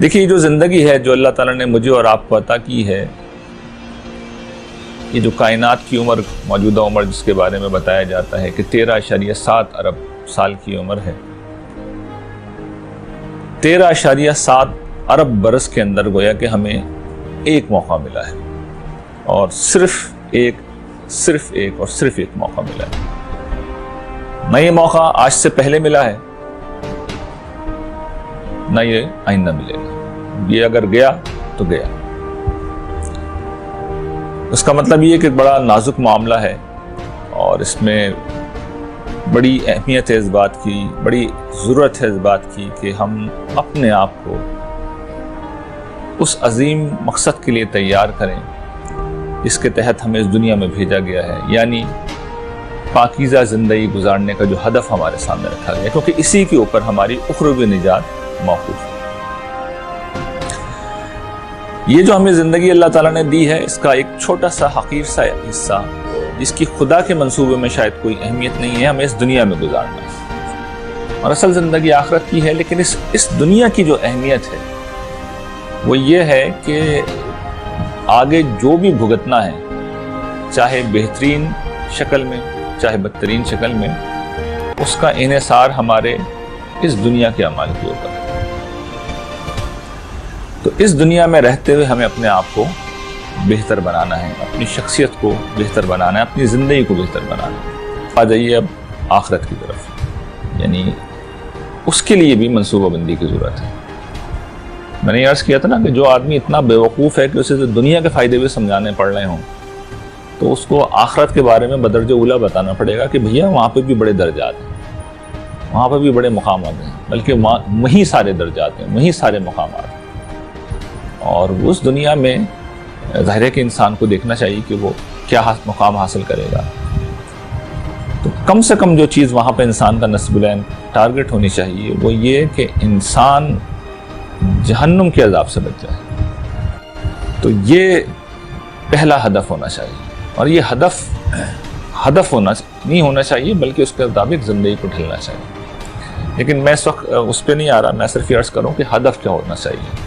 دیکھیے جو زندگی ہے جو اللہ تعالیٰ نے مجھے اور آپ کو عطا کی ہے، یہ جو کائنات کی عمر، موجودہ عمر جس کے بارے میں بتایا جاتا ہے کہ 13.7 ارب سال کی عمر ہے، 13.7 ارب برس کے اندر گویا کہ ہمیں ایک موقع ملا ہے، اور صرف ایک موقع ملا ہے۔ نہ یہ موقع آج سے پہلے ملا ہے، نہ یہ آئندہ ملے گا۔ یہ اگر گیا تو گیا۔ اس کا مطلب یہ کہ ایک بڑا نازک معاملہ ہے، اور اس میں بڑی اہمیت ہے اس بات کی، بڑی ضرورت ہے اس بات کی کہ ہم اپنے آپ کو اس عظیم مقصد کے لیے تیار کریں جس کے تحت ہمیں اس دنیا میں بھیجا گیا ہے، یعنی پاکیزہ زندگی گزارنے کا جو ہدف ہمارے سامنے رکھا گیا ہے، کیونکہ اسی کے اوپر ہماری اخروی نجات موقوف ہے۔ یہ جو ہمیں زندگی اللہ تعالیٰ نے دی ہے، اس کا ایک چھوٹا سا حقیر سا حصہ جس کی خدا کے منصوبے میں شاید کوئی اہمیت نہیں ہے، ہمیں اس دنیا میں گزارنا ہے، اور اصل زندگی آخرت کی ہے۔ لیکن اس دنیا کی جو اہمیت ہے وہ یہ ہے کہ آگے جو بھی بھگتنا ہے، چاہے بہترین شکل میں چاہے بدترین شکل میں، اس کا انحصار ہمارے اس دنیا کے اعمال کے اوپر ہے۔ تو اس دنیا میں رہتے ہوئے ہمیں اپنے آپ کو بہتر بنانا ہے، اپنی شخصیت کو بہتر بنانا ہے، اپنی زندگی کو بہتر بنانا ہے۔ آ جائیے اب آخرت کی طرف، یعنی اس کے لیے بھی منصوبہ بندی کی ضرورت ہے۔ میں نے یہ عرض کیا تھا نا کہ جو آدمی اتنا بیوقوف ہے کہ اسے دنیا کے فائدے بھی سمجھانے پڑ رہے ہوں، تو اس کو آخرت کے بارے میں بدرجہ اولا بتانا پڑے گا کہ بھیا وہاں پہ بھی بڑے درجات ہیں، وہاں پہ بھی بڑے مقامات ہیں، بلکہ وہیں سارے درجات ہیں، وہیں سارے مقامات ہیں۔ اور اس دنیا میں ظاہر ہے کہ انسان کو دیکھنا چاہیے کہ وہ کیا مقام حاصل کرے گا۔ تو کم سے کم جو چیز وہاں پہ انسان کا نصب العین ٹارگٹ ہونی چاہیے وہ یہ کہ انسان جہنم کے عذاب سے بچ جائے۔ تو یہ پہلا ہدف ہونا چاہیے، اور یہ ہدف نہیں ہونا چاہیے بلکہ اس کے مطابق زندگی کو ڈھلنا چاہیے۔ لیکن میں اس وقت اس پہ نہیں آ رہا، میں صرف یہ عرض کروں کہ ہدف کیا ہونا چاہیے۔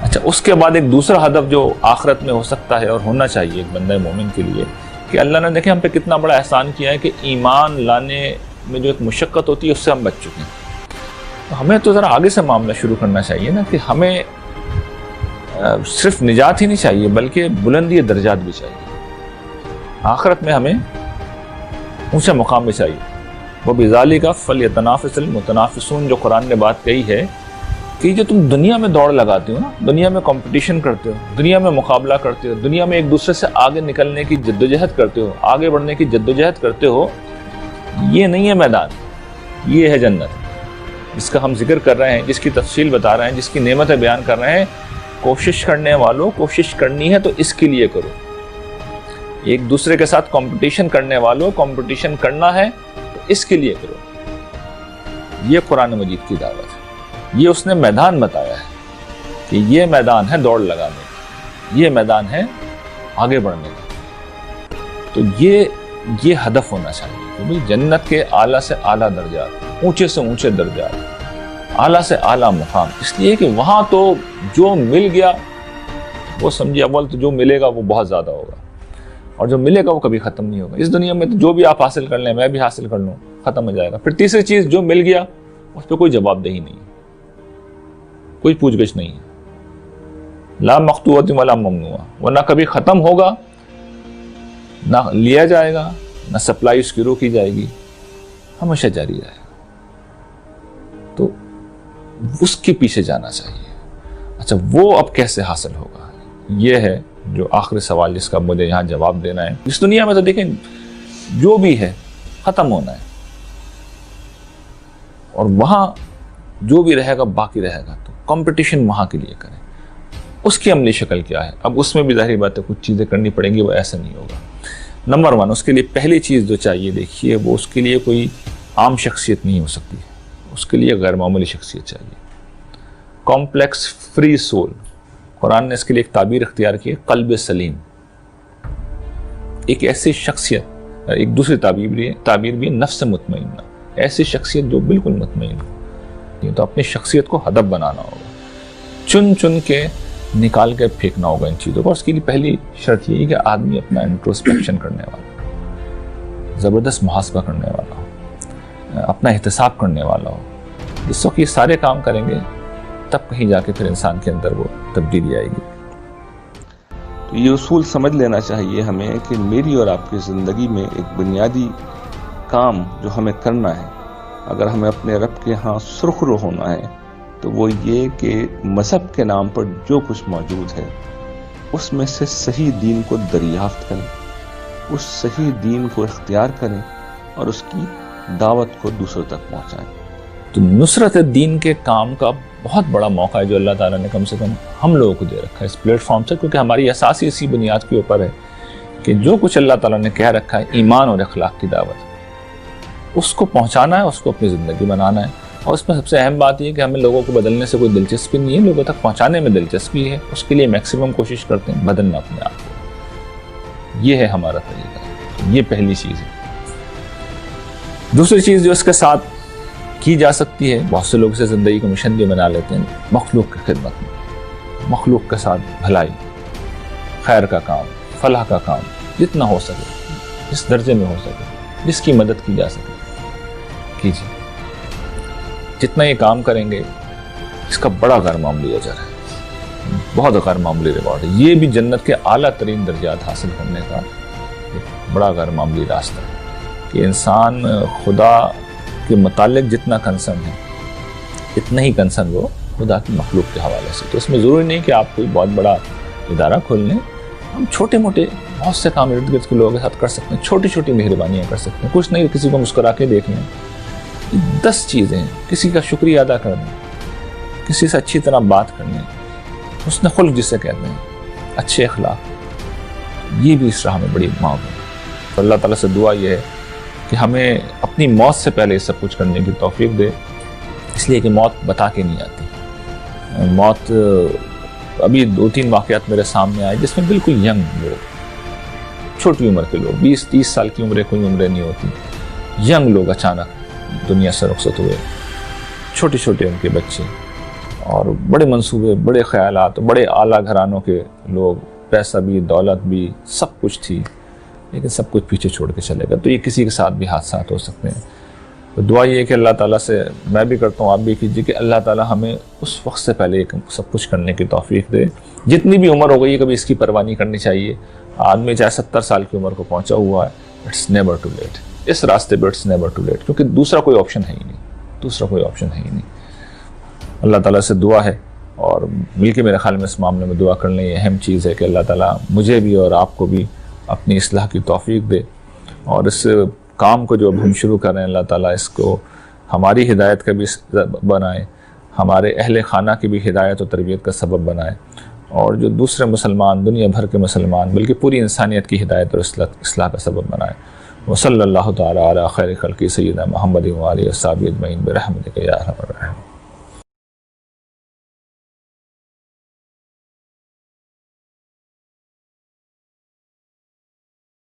اچھا، اس کے بعد ایک دوسرا ہدف جو آخرت میں ہو سکتا ہے اور ہونا چاہیے ایک بندہ مومن کے لیے، کہ اللہ نے دیکھیں ہم پہ کتنا بڑا احسان کیا ہے کہ ایمان لانے میں جو ایک مشقت ہوتی ہے اس سے ہم بچ چکے ہیں۔ تو ہمیں تو ذرا آگے سے معاملہ شروع کرنا چاہیے نا، کہ ہمیں صرف نجات ہی نہیں چاہیے بلکہ بلندی درجات بھی چاہیے۔ آخرت میں ہمیں اونچا مقام بھی چاہیے۔ وَبِذَلِكَ فَلْيَتَنَافَسِ الْمُتَنَافِسُونَ، جو قرآن نے بات کہی ہے کہ جو تم دنیا میں دوڑ لگاتے ہو نا، دنیا میں کمپٹیشن کرتے ہو، دنیا میں مقابلہ کرتے ہو، دنیا میں ایک دوسرے سے آگے نکلنے کی جدوجہد کرتے ہو، آگے بڑھنے کی جدوجہد کرتے ہو، یہ نہیں ہے میدان، یہ ہے جنت جس کا ہم ذکر کر رہے ہیں، جس کی تفصیل بتا رہے ہیں، جس کی نعمتیں بیان کر رہے ہیں۔ کوشش کرنے والوں، کوشش کرنی ہے تو اس کے لیے کرو۔ ایک دوسرے کے ساتھ کمپٹیشن کرنے والوں، کمپٹیشن کرنا ہے تو اس کے لیے کرو۔ یہ قرآن مجید کی دعوت ہے۔ یہ اس نے میدان بتایا ہے کہ یہ میدان ہے دوڑ لگانے کا، یہ میدان ہے آگے بڑھنے کا۔ تو یہ ہدف ہونا چاہیے کہ بھئی جنت کے اعلیٰ سے اعلیٰ درجات، اونچے سے اونچے درجات، اعلیٰ سے اعلیٰ مقام، اس لیے کہ وہاں تو جو مل گیا وہ سمجھے، اول تو جو ملے گا وہ بہت زیادہ ہوگا، اور جو ملے گا وہ کبھی ختم نہیں ہوگا۔ اس دنیا میں تو جو بھی آپ حاصل کر لیں، میں بھی حاصل کر لوں، ختم ہو جائے گا۔ پھر تیسری چیز جو مل گیا اس پہ کوئی جواب دہی نہیں ہے، کوئی پوچھ گچھ نہیں ہے، لا مقطوعۃ ولا ممنوعہ، وہ نہ کبھی ختم ہوگا، نہ لیا جائے گا، نہ سپلائی اس کی روکی جائے گی، ہمیشہ جاری رہے گا۔ تو اس کے پیچھے جانا چاہیے۔ اچھا، وہ اب کیسے حاصل ہوگا؟ یہ ہے جو آخری سوال جس کا مجھے یہاں جواب دینا ہے۔ اس دنیا میں تو دیکھیں جو بھی ہے ختم ہونا ہے، اور وہاں جو بھی رہے گا باقی رہے گا۔ تو کمپٹیشن وہاں کے لیے کریں۔ اس کی عملی شکل کیا ہے؟ اب اس میں بھی ظاہری بات ہے کچھ چیزیں کرنی پڑیں گی، وہ ایسا نہیں ہوگا۔ نمبر 1، اس کے لیے پہلی چیز جو چاہیے، دیکھیے، وہ اس کے لیے کوئی عام شخصیت نہیں ہو سکتی، اس کے لیے غیر معمولی شخصیت چاہیے۔ کمپلیکس فری سول، قرآن نے اس کے لیے ایک تعبیر اختیار کی ہے، قلب سلیم۔ ایک ایسی شخصیت، ایک دوسری تعبیر بھی ہے نفس مطمئنہ، ایسی شخصیت جو بالکل مطمئن ہو۔ تو اپنی شخصیت کو ہدف بنانا ہوگا۔ چن چن کے نکال کے پھینکنا ہوگا ان چیزوں کو. اور اس کے لیے پہلی شرط یہی کہ آدمی اپنا انٹروسپیکشن کرنے والا، زبردست محاسبہ کرنے والا ہو، اپنا احتساب کرنے والا ہو. جس وقت یہ سارے کام کریں گے تب کہیں جا کے پھر انسان کے اندر وہ تبدیلی آئے گی. تو یہ اصول سمجھ لینا چاہیے ہمیں کہ میری اور آپ کی زندگی میں ایک بنیادی کام جو ہمیں کرنا ہے، اگر ہمیں اپنے رب کے ہاں سرخرو ہونا ہے، تو وہ یہ کہ مذہب کے نام پر جو کچھ موجود ہے اس میں سے صحیح دین کو دریافت کریں، اس صحیح دین کو اختیار کریں اور اس کی دعوت کو دوسروں تک پہنچائیں. تو نصرت دین کے کام کا بہت بڑا موقع ہے جو اللہ تعالیٰ نے کم سے کم ہم لوگوں کو دے رکھا ہے اس پلیٹ فارم سے، کیونکہ ہماری اساسی اسی بنیاد کے اوپر ہے کہ جو کچھ اللہ تعالیٰ نے کہہ رکھا ہے ایمان اور اخلاق کی دعوت، اس کو پہنچانا ہے، اس کو اپنی زندگی بنانا ہے. اور اس میں سب سے اہم بات یہ کہ ہمیں لوگوں کو بدلنے سے کوئی دلچسپی نہیں ہے، لوگوں تک پہنچانے میں دلچسپی ہے. اس کے لیے میکسیمم کوشش کرتے ہیں بدلنا اپنے آپ کو. یہ ہے ہمارا طریقہ، یہ پہلی چیز ہے. دوسری چیز جو اس کے ساتھ کی جا سکتی ہے، بہت سے لوگ اسے زندگی کا مشن بھی بنا لیتے ہیں، مخلوق کی خدمت میں، مخلوق کے ساتھ بھلائی، خیر کا کام، فلاح کا کام، جتنا ہو سکے، جس درجے میں ہو سکے، جس کی مدد کی جا سکے کیجیے. جتنا یہ کام کریں گے اس کا بڑا غیر معمولی اجر ہے، بہت غیر معمولی ریوارڈ ہے. یہ بھی جنت کے اعلیٰ ترین درجات حاصل کرنے کا ایک بڑا غیر معمولی راستہ ہے کہ انسان خدا کے متعلق جتنا کنسرن ہے اتنا ہی کنسرن وہ خدا کی مخلوق کے حوالے سے. تو اس میں ضروری نہیں کہ آپ کوئی بہت بڑا ادارہ کھول لیں، ہم چھوٹے موٹے بہت سے کام ارد گرد کے لوگوں کے ساتھ کر سکتے ہیں، چھوٹی چھوٹی مہربانیاں کر سکتے ہیں. کچھ نہیں، کسی کو مسکرا کے دیکھ لیں، 10 چیزیں، کسی کا شکریہ ادا کر دیں، کسی سے اچھی طرح بات کرنے، حسن خلق جسے کہتے ہیں، اچھے اخلاق، یہ بھی اس راہ میں بڑی معاون ہے. تو اللہ تعالیٰ سے دعا یہ ہے کہ ہمیں اپنی موت سے پہلے یہ سب کچھ کرنے کی توفیق دے، اس لیے کہ موت بتا کے نہیں آتی. موت ابھی 2-3 واقعات میرے سامنے آئے جس میں بالکل ینگ لوگ، چھوٹی عمر کے لوگ، 20-30 سال کی عمریں کوئی عمریں نہیں ہوتی، ینگ لوگ اچانک دنیا سے رخصت ہوئے، چھوٹے چھوٹے ان کے بچے، اور بڑے منصوبے، بڑے خیالات، بڑے اعلیٰ گھرانوں کے لوگ، پیسہ بھی، دولت بھی، سب کچھ تھی، لیکن سب کچھ پیچھے چھوڑ کے چلے گا. تو یہ کسی کے ساتھ بھی حادثات ہو سکتے ہیں. تو دعا یہ ہے کہ اللہ تعالیٰ سے میں بھی کرتا ہوں، آپ بھی کیجیے کہ اللہ تعالیٰ ہمیں اس وقت سے پہلے سب کچھ کرنے کی توفیق دے. جتنی بھی عمر ہو گئی ہے کبھی اس کی پرواہ نہیں کرنی چاہیے. آدمی چاہے 70 سال کی عمر کو پہنچا ہوا ہے، اٹس نیور ٹو لیٹ. اس راستے پہ اٹس نیور ٹو لیٹ، کیونکہ دوسرا کوئی آپشن ہے ہی نہیں، دوسرا کوئی آپشن ہے ہی نہیں. اللہ تعالیٰ سے دعا ہے، اور مل کے میرے خیال میں اس معاملے میں دعا کرنا یہ اہم چیز ہے کہ اللہ تعالیٰ مجھے بھی اور آپ کو بھی اپنی اصلاح کی توفیق دے، اور اس کام کو جو اب ہم شروع کر رہے ہیں اللہ تعالیٰ اس کو ہماری ہدایت کا بھی بنائے، ہمارے اہل خانہ کی بھی ہدایت و تربیت کا سبب بنائے، اور جو دوسرے مسلمان، دنیا بھر کے مسلمان، بلکہ پوری انسانیت کی ہدایت اور اصلاح کا سبب بنائے. وصلی اللہ تعالیٰ علی خیر خلقہ سیدنا محمد و آلہ و صحبہ اجمعین برحمتک یا ارحم الراحمین.